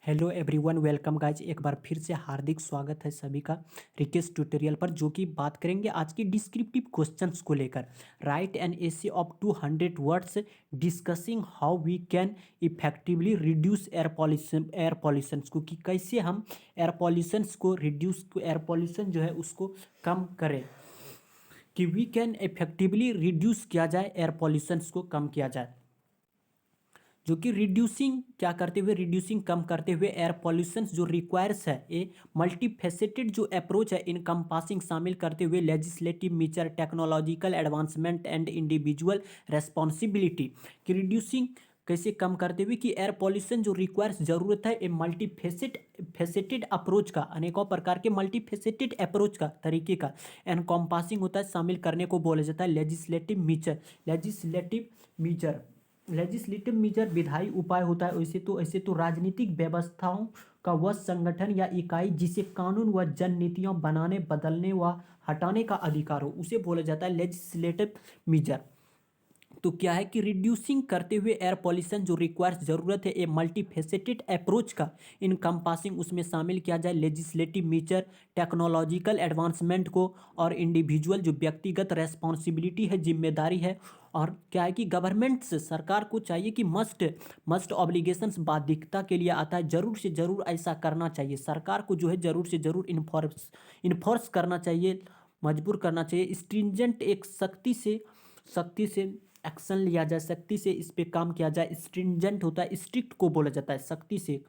Hello everyone, welcome guys. एक बार फिर से हार्दिक स्वागत है सभी का रिकेस ट्यूटोरियल पर, जो कि बात करेंगे आज की डिस्क्रिप्टिव क्वेश्चंस को लेकर। Write an essay of 200 words discussing how we can effectively reduce air pollution को, कि कैसे हम एयर पॉल्यूशंस को एयर पॉल्यूशन जो है उसको कम करें, कि वी कैन इफेक्टिवली रिड्यूस किया जाए, एयर पॉल्यूशंस को कम किया जाए। जो कि रिड्यूसिंग क्या करते हुए, रिड्यूसिंग कम करते हुए एयर पॉल्यूशन जो रिक्वायर्स है ए मल्टीफेसेटेड जो अप्रोच है, इन कंपासिंग शामिल करते हुए legislative measure, technological advancement and individual responsibility. कि रिड्यूसिंग कैसे कम करते हुए, कि एयर पॉल्यूशन जो रिक्वायर्स जरूरत है ए फेसेटेड अप्रोच का, अनेकों प्रकार के मल्टीफेसेटेड अप्रोच का, तरीके का एनकॉम्पासिंग होता है, शामिल करने को बोला जाता है लेजिस्लेटिव मीजर विधायी उपाय होता है। ऐसे तो राजनीतिक व्यवस्थाओं का वह संगठन या इकाई जिसे कानून व जननीतियां बनाने, बदलने व हटाने का अधिकार हो, उसे बोला जाता है लेजिस्लेटिव मीजर। तो क्या है कि रिड्यूसिंग करते हुए एयर पॉल्यूशन जो रिक्वायर्स जरूरत है ए मल्टीफेसेटेड अप्रोच का, इन कंपासिंग उसमें शामिल किया जाए लेजिस्लेटिव मीजर, टेक्नोलॉजिकल एडवांसमेंट को, और इंडिविजुअल जो व्यक्तिगत रेस्पॉन्सिबिलिटी है, जिम्मेदारी है। और क्या है कि गवर्नमेंट से, सरकार को चाहिए कि मस्ट ऑब्लिगेशंस बाध्यता के लिए आता है, जरूर से जरूर ऐसा करना चाहिए। सरकार को जो है जरूर से जरूर इन्फोर्स करना चाहिए, मजबूर करना चाहिए। स्ट्रिंजेंट एक सख्ती से एक्शन लिया जाए, सख्ती से इस पे काम किया जाए। स्ट्रिंजेंट होता है, स्ट्रिक्ट को बोला जाता है, सख्ती से,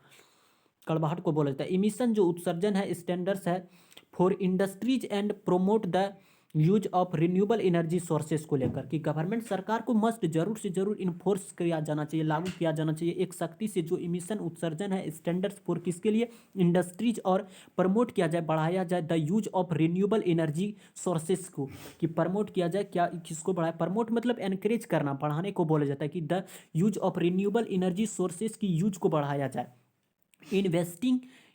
कड़वाहट को बोला जाता है। इमिशन जो उत्सर्जन है, स्टैंडर्ड्स है for industries and promote the use of renewable energy sources को लेकर, कि गवर्नमेंट, सरकार को मस्ट जरूर से जरूर इन्फोर्स किया जाना चाहिए, लागू किया जाना चाहिए एक सख्ती से, जो इमिशन उत्सर्जन है, स्टैंडर्ड्स फॉर किसके लिए, इंडस्ट्रीज, और प्रमोट किया जाए, बढ़ाया जाए the use of renewable energy sources को, कि प्रमोट किया जाए, क्या किसको बढ़ाए, प्रमोट मतलब एनकरेज करना, बढ़ाने को बोला जाता है, कि the use of renewable energy sources की यूज को बढ़ाया जाए।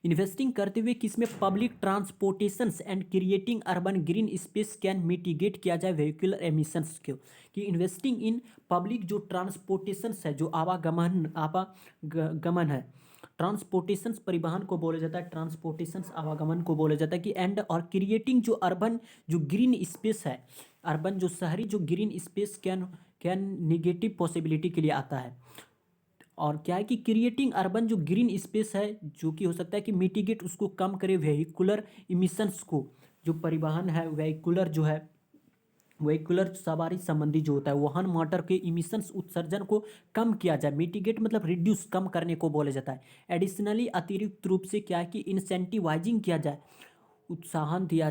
इन्वेस्टिंग करते हुए किसमें, public transportations and creating urban green space can mitigate किया जाए व्हीकुलर एमिशंस को, कि इन्वेस्टिंग इन पब्लिक जो ट्रांसपोर्टेशंस है, जो आवागमन है, ट्रांसपोर्टेशंस परिवहन को बोला जाता है, ट्रांसपोर्टेशंस आवागमन को बोला जाता है, कि एंड और क्रिएटिंग जो अर्बन जो ग्रीन स्पेस है, अर्बन जो शहरी जो green space can negative possibility के लिए आता है। और क्या है कि क्रिएटिंग अर्बन जो ग्रीन स्पेस है, जो कि हो सकता है कि मिटिगेट, उसको कम करे वेहिकुलर इमिशंस को, जो परिवहन है, वेहिकुलर सवारी संबंधी जो होता है, वाहन मोटर के इमिशंस उत्सर्जन को कम किया जाए। मिटिगेट मतलब रिड्यूस, कम करने को बोला जाता है। एडिशनली अतिरिक्त रूप से क्या है कि इंसेंटिवाइजिंग किया जाए, प्रोत्साहन दिया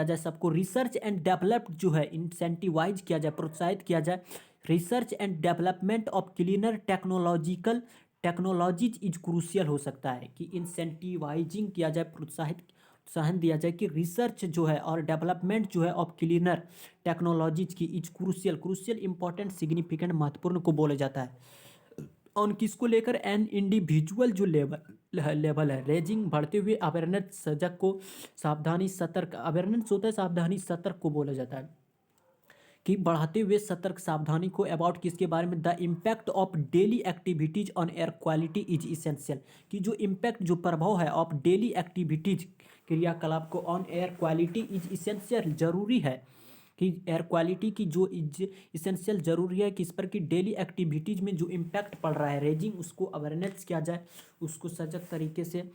जाए सबको। रिसर्च एंड डेवलप जो है, इंसेंटिवाइज किया जाए, प्रोत्साहित किया जाए। Research and development of cleaner technologies is crucial हो सकता है, कि इंसेंटिवाइजिंग किया जाए, प्रोत्साहन दिया जाए, कि रिसर्च जो है और डेवलपमेंट जो है ऑफ क्लीनर टेक्नोलॉजीज की इज क्रूशियल इंपॉर्टेंट, सिग्निफिकेंट, महत्वपूर्ण को बोला जाता है। और किसको लेकर, एन इंडिविजुअल जो लेवल है, रेजिंग बढ़ते हुए, अवेयरनेस, सजग को, सावधानी सतर्क, अवेयरनेस होता है, सावधानी सतर्क को बोला जाता है, कि बढ़ाते हुए सतर्क, सावधानी को, अबाउट किसके बारे में, the impact of daily activities on air quality is essential, कि जो इम्पैक्ट, जो प्रभाव है ऑफ डेली एक्टिविटीज, क्रियाकलाप को, on air quality is essential, जरूरी है, कि एयर क्वालिटी की जो इसेंशियल जरूरी है, किस पर, कि डेली एक्टिविटीज में जो इम्पैक्ट पड़ रहा है, रेजिंग, उसको अवेयरनेस किया जाए, उसको सजग तरीके से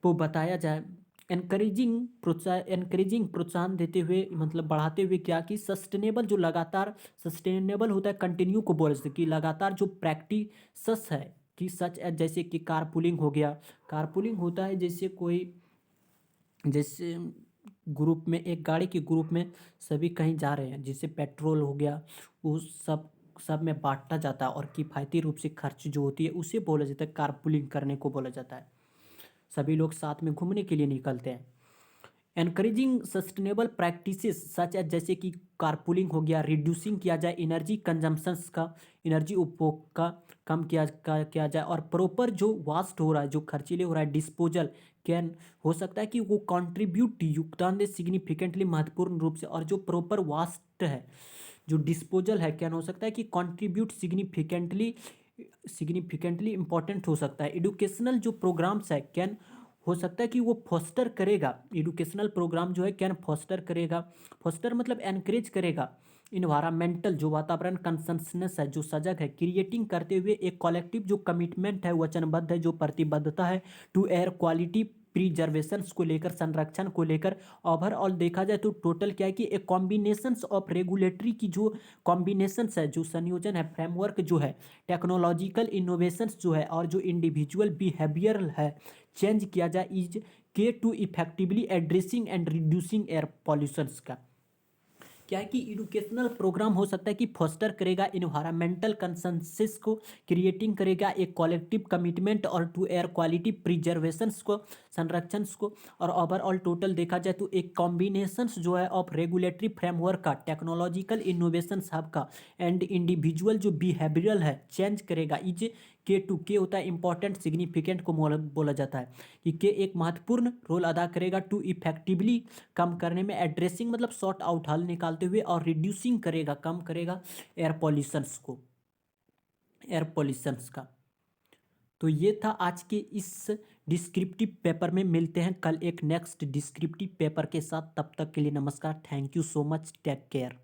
वो बताया जाए। एनकरेजिंग प्रोत्साहन देते हुए, मतलब बढ़ाते हुए, क्या कि सस्टेनेबल जो लगातार, सस्टेनेबल होता है, कंटिन्यू को बोल सकते, कि लगातार जो प्रैक्टिस है, कि सच जैसे कि कारपूलिंग हो गया। कारपूलिंग होता है जैसे ग्रुप में, एक गाड़ी के ग्रुप में सभी कहीं जा रहे हैं, जैसे पेट्रोल हो गया, वो सब में बांटा जाता है, और किफ़ायती रूप से खर्च जो होती है उसे बोला जाता है, कारपूलिंग करने को बोला जाता है। सभी लोग साथ में घूमने के लिए निकलते हैं। Encouraging sustainable practices such as, जैसे कि कारपूलिंग हो गया। रिड्यूसिंग किया जाए एनर्जी कंजम्पशंस का, एनर्जी उपभोग का कम किया जाए। और प्रॉपर जो वास्ट हो रहा है, जो खर्चीले हो रहा है, डिस्पोजल कैन, हो सकता है कि वो कंट्रीब्यूट, योगदान दे सिग्निफिकेंटली, महत्वपूर्ण रूप से। और जो प्रॉपर वास्ट है, जो डिस्पोजल है, कैन हो सकता है कि कंट्रीब्यूट सिग्निफिकेंटली सिग्निफिकेंटली इम्पॉर्टेंट हो सकता है। एडुकेशनल जो प्रोग्राम्स है कैन हो सकता है कि वो फोस्टर करेगा, एडुकेशनल प्रोग्राम जो है कैन फोस्टर करेगा, फोस्टर मतलब एनकरेज करेगा इन्वायरमेंटल जो वातावरण कंसंसनेस है, जो सजग है, क्रिएटिंग करते हुए एक कलेक्टिव जो कमिटमेंट है, वचनबद्ध है, जो प्रतिबद्धता है टू एयर क्वालिटी प्रिजर्वेशंस को लेकर, संरक्षण को लेकर। ओवरऑल देखा जाए तो टोटल क्या है कि एक कॉम्बिनेशंस ऑफ रेगुलेटरी की जो कॉम्बिनेशंस है, जो संयोजन है, फ्रेमवर्क जो है, टेक्नोलॉजिकल इनोवेशंस जो है, और जो इंडिविजुअल बिहेवियरल है चेंज किया जाए is key to effectively addressing and reducing air pollutions का। क्या है कि एजुकेशनल प्रोग्राम हो सकता है कि फोस्टर करेगा इन्वायरमेंटल कंसेंसस को, क्रिएटिंग करेगा एक कलेक्टिव कमिटमेंट और टू एयर क्वालिटी प्रिजर्वेशंस को, संरक्षण को। और ओवरऑल टोटल देखा जाए तो एक कॉम्बिनेशंस जो है ऑफ रेगुलेटरी फ्रेमवर्क का, टेक्नोलॉजिकल इनोवेशन हब का, एंड इंडिविजुअल जो बिहेवियरल है चेंज करेगा इज के टू। के होता है इंपॉर्टेंट सिग्निफिकेंट को बोला जाता है कि के एक महत्वपूर्ण रोल अदा करेगा टू इफेक्टिवली कम करने में, एड्रेसिंग मतलब सॉर्ट आउट हल निकालते हुए, और रिड्यूसिंग करेगा कम करेगा एयर पॉल्यूशंस को, एयर पॉल्यूशंस का। तो ये था आज के इस डिस्क्रिप्टिव पेपर में। मिलते हैं कल एक नेक्स्ट डिस्क्रिप्टिव पेपर के साथ, तब तक के लिए नमस्कार, thank you so much, take care.